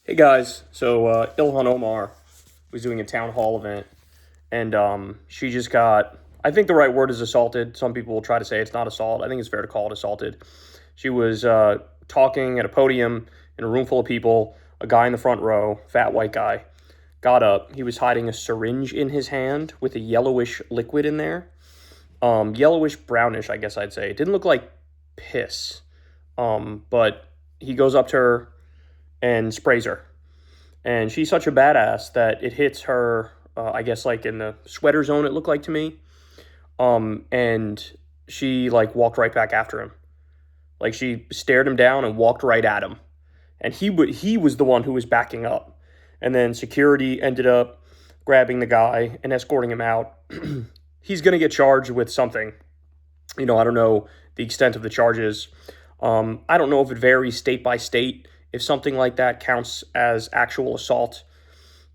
Hey guys, so Ilhan Omar was doing a town hall event, and she just got, I think the right word is assaulted. Some people will try to say it's not assault. I think it's fair to call it assaulted. She was talking at a podium in a room full of people. A guy in the front row, fat white guy, got up. He was hiding a syringe in his hand with a yellowish liquid in there. Yellowish brownish, I guess I'd say. It didn't look like piss. But he goes up to her and sprays her, and she's such a badass that it hits her. I guess like in the sweater zone, it looked like to me. And she like walked right back after him. Like she stared him down and walked right at him. And he was the one who was backing up. And then security ended up grabbing the guy and escorting him out. He's gonna get charged with something. I don't know the extent of the charges. I don't know if it varies state by state. If something like that counts as actual assault.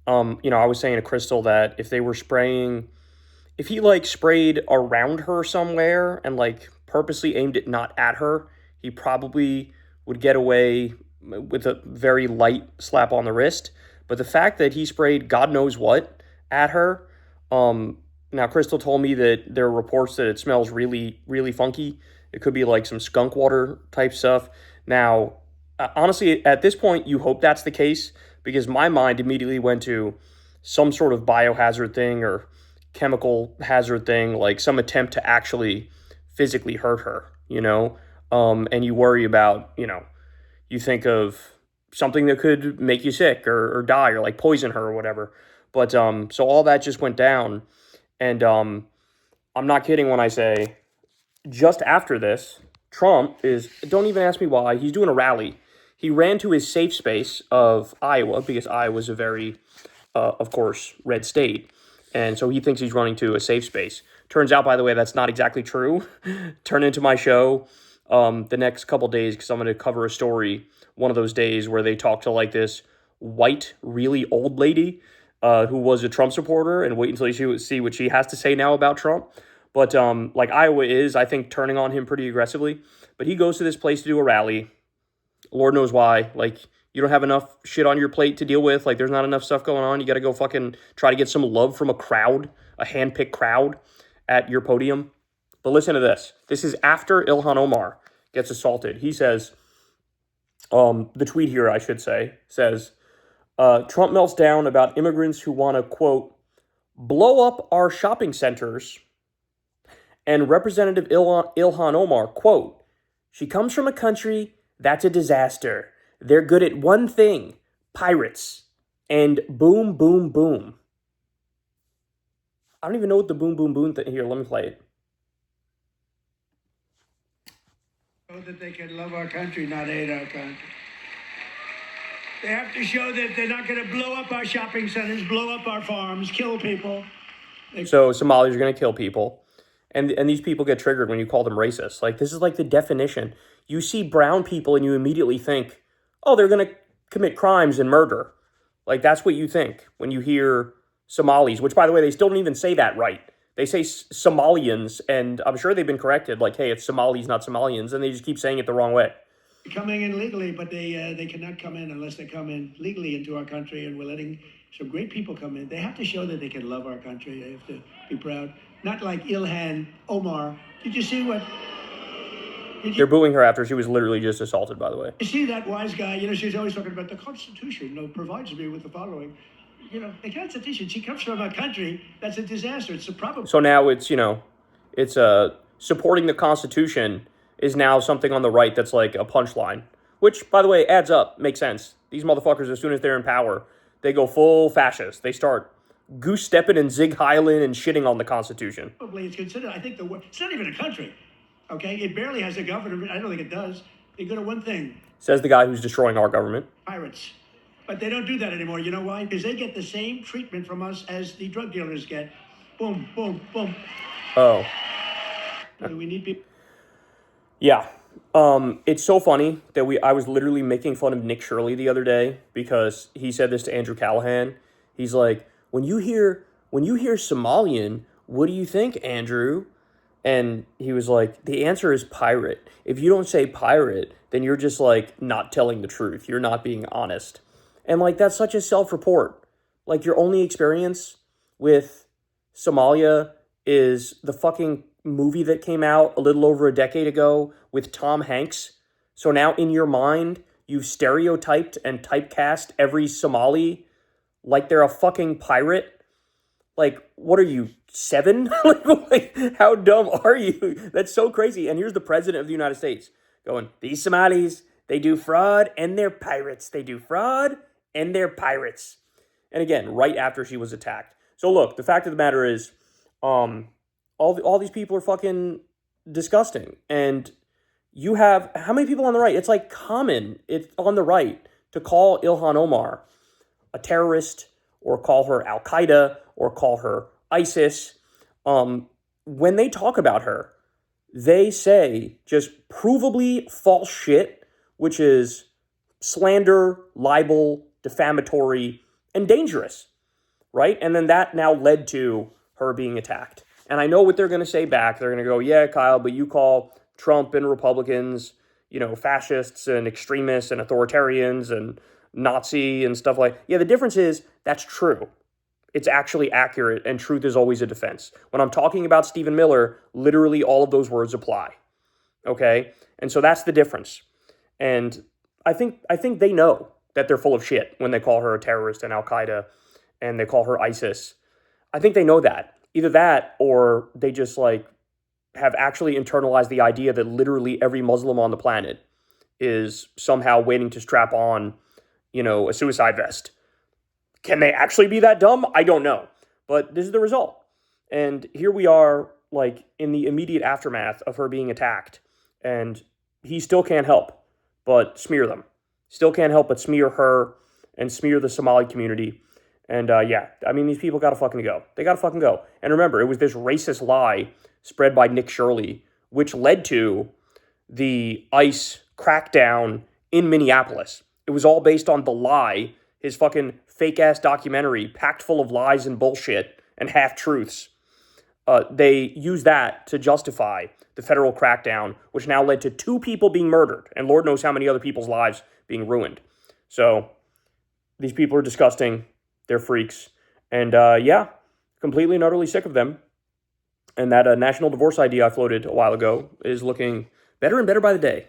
I was saying to Crystal that if they were spraying, if he like sprayed around her somewhere and like purposely aimed it not at her, he probably would get away with a very light slap on the wrist. But the fact that he sprayed God knows what at her, now Crystal told me that there are reports that it smells really, really funky. It could be like some skunk water type stuff. Now, honestly, at this point, you hope that's the case because my mind immediately went to some sort of biohazard thing or chemical hazard thing, like some attempt to actually physically hurt her. And you worry about, you think of something that could make you sick or die or like poison her or whatever. But so all that just went down. And I'm not kidding when I say just after this, Trump is, don't even ask me why, he's doing a rally. He ran to his safe space of Iowa because Iowa is a very, of course, red state. And so he thinks he's running to a safe space. Turns out, by the way, that's not exactly true. Turn into my show the next couple days because I'm going to cover a story one of those days where they talk to like this white, really old lady who was a Trump supporter, and wait until you see what she has to say now about Trump. But like Iowa is, I think, turning on him pretty aggressively. But he goes to this place to do a rally. Lord knows why. Like, you don't have enough shit on your plate to deal with. Like, there's not enough stuff going on. You got to go fucking try to get some love from a crowd, a hand-picked crowd at your podium. But listen to this. This is after Ilhan Omar gets assaulted. He says, the tweet here, I should say, says, Trump melts down about immigrants who want to, quote, blow up our shopping centers. And Representative Ilhan Omar, quote, she comes from a country that's a disaster. They're good at one thing, pirates. And boom, boom, boom. I don't even know what the boom, boom, boom thing here. Let me play it. Show that they can love our country, not hate our country. They have to show that they're not going to blow up our shopping centers, blow up our farms, kill people. So Somalis are going to kill people. And these people get triggered when you call them racist. Like, this is like the definition. You see brown people and you immediately think, oh, they're going to commit crimes and murder. Like, that's what you think when you hear Somalis, which, by the way, they still don't even say that right. They say Somalians, and I'm sure they've been corrected, like, hey, it's Somalis, not Somalians, and they just keep saying it the wrong way. Coming in legally, but they cannot come in unless they come in legally into our country, and we're letting some great people come in. They have to show that they can love our country. They have to be proud. Not like Ilhan Omar. Did you see what... They're booing her after she was literally just assaulted, by the way. You see that wise guy, she's always talking about the Constitution, provides me with the following. The Constitution, she comes from a country that's a disaster. It's a problem. So now it's, supporting the Constitution is now something on the right that's like a punchline, which, by the way, adds up, makes sense. These motherfuckers, as soon as they're in power, they go full fascist. They start goose-stepping and zig-heiling and shitting on the Constitution. Probably it's considered, I think, it's not even a country, okay? It barely has a government. I don't think it does. They go to one thing. Says the guy who's destroying our government. Pirates. But they don't do that anymore. You know why? Because they get the same treatment from us as the drug dealers get. Boom, boom, boom. Oh. We need people. Yeah. It's so funny that I was literally making fun of Nick Shirley the other day because he said this to Andrew Callahan. He's like, when you hear Somalian, what do you think, Andrew? And he was like, the answer is pirate. If you don't say pirate, then you're just like not telling the truth. You're not being honest. And like, that's such a self-report. Like, your only experience with Somalia is the fucking movie that came out a little over a decade ago with Tom Hanks. So now in your mind, you've stereotyped and typecast every Somali like they're a fucking pirate. Like, what are you, 7? Like, how dumb are you? That's so crazy. And here's the president of the United States going, these Somalis, they do fraud and they're pirates. They do fraud and they're pirates. And again, right after she was attacked. So look, the fact of the matter is, all these people are fucking disgusting. And you have, how many people on the right? It's like common, it's on the right, to call Ilhan Omar a terrorist, or call her Al Qaeda, or call her ISIS. When they talk about her, they say just provably false shit, which is slander, libel, defamatory, and dangerous, right? And then that now led to her being attacked. And I know what they're going to say back. They're going to go, yeah, Kyle, but you call Trump and Republicans, fascists and extremists and authoritarians and Nazi and stuff like. Yeah, the difference is that's true. It's actually accurate, and truth is always a defense. When I'm talking about Stephen Miller, literally all of those words apply. Okay? And so that's the difference. And I think they know that they're full of shit when they call her a terrorist and Al Qaeda and they call her ISIS. I think they know that. Either that, or they just have actually internalized the idea that literally every Muslim on the planet is somehow waiting to strap on, a suicide vest. Can they actually be that dumb? I don't know. But this is the result. And here we are, in the immediate aftermath of her being attacked. And he still can't help but smear them. Still can't help but smear her and smear the Somali community. And these people got to fucking go. They got to fucking go. And remember, it was this racist lie spread by Nick Shirley, which led to the ICE crackdown in Minneapolis. It was all based on the lie, his fucking fake-ass documentary packed full of lies and bullshit and half-truths. They used that to justify the federal crackdown, which now led to 2 people being murdered, and Lord knows how many other people's lives being ruined. So these people are disgusting. They're freaks. And completely and utterly sick of them. And that national divorce idea I floated a while ago is looking better and better by the day.